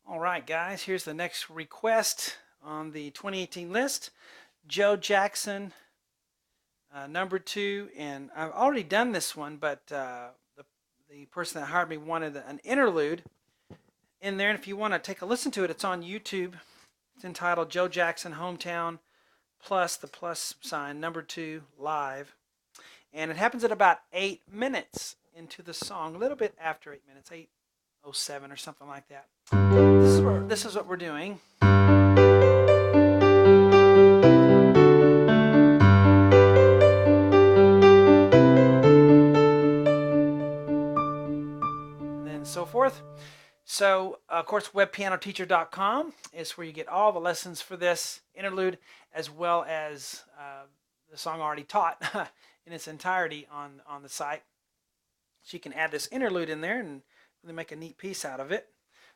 All right, guys, here's the next request on the 2018 list. Joe Jackson, number 2, and I've already done this one, but the person that hired me wanted an interlude in there, and if you want to take a listen to it, it's on YouTube. It's entitled Joe Jackson Hometown plus the plus sign number 2 live, and it happens at about 8 minutes into the song, a little bit after 8 minutes, 8:07 or something like that. This is what we're doing. And then so forth. So, of course, webpianoteacher.com is where you get all the lessons for this interlude, as well as the song already taught in its entirety on the site. So you can add this interlude in there and really make a neat piece out of it.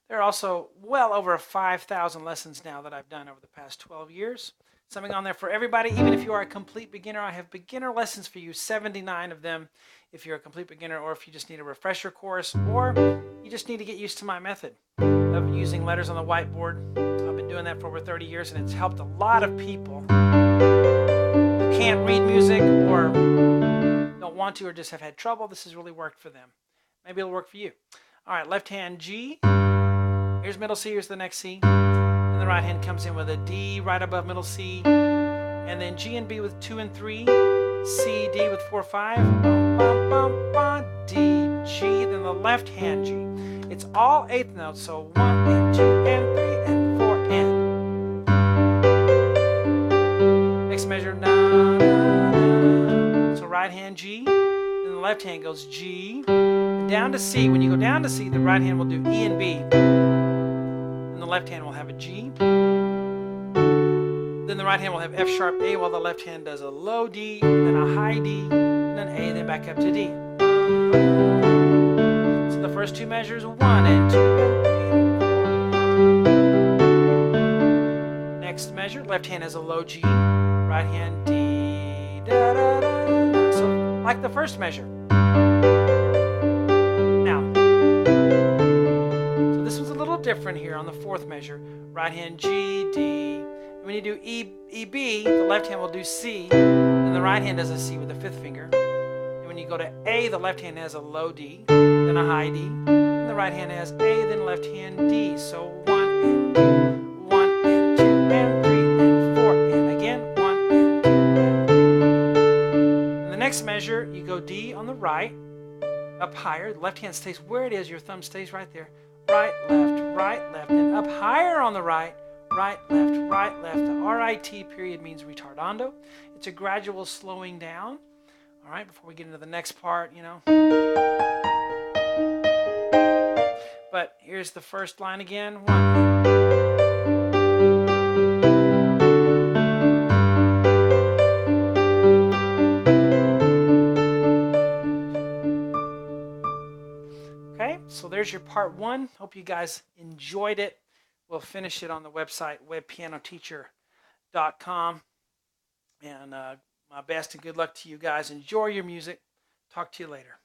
There are also well over 5,000 lessons now that I've done over the past 12 years. Something on there for everybody, even if you are a complete beginner. I have beginner lessons for you, 79 of them if you're a complete beginner, or if you just need a refresher course, or you just need to get used to my method of using letters on the whiteboard. I've been doing that for over 30 years, and it's helped a lot of people who can't read music or don't want to or just have had trouble. This has really worked for them. Maybe it'll work for you. All right, left hand G. Here's middle C, here's the next C. And the right hand comes in with a D right above middle C. And then G and B with 2 and 3. C, D with 4, 5. Bum, bum, bum, bum, D, G. Then the left hand G. It's all eighth notes, so 1 and 2 and 3 and 4 and. Next measure, na, na, na. So right hand G. Then the left hand goes G. Down to C. When you go down to C, the right hand will do E and B. And the left hand will have a G. Then the right hand will have F sharp A, while the left hand does a low D, then a high D, and then A, then back up to D. So the first two measures, 1 and 2 and 3. Next measure, left hand has a low G, right hand D, da da da. So like the first measure. Different here on the fourth measure. Right hand G, D. When you do E, B, the left hand will do C, and the right hand does a C with the fifth finger. And when you go to A, the left hand has a low D, then a high D, and the right hand has A, then left hand D. So 1 and 2, 1 and 2 and 3 and 4, and again 1 and 2 and 3. In the next measure, you go D on the right, up higher. The left hand stays where it is, your thumb stays right there. Right, left, and up higher on the right, right, left. The RIT period means retardando. It's a gradual slowing down. All right, before we get into the next part, But here's the first line again. 1. So there's your part 1. Hope you guys enjoyed it. We'll finish it on the website, webpianoteacher.com. And my best and good luck to you guys. Enjoy your music. Talk to you later.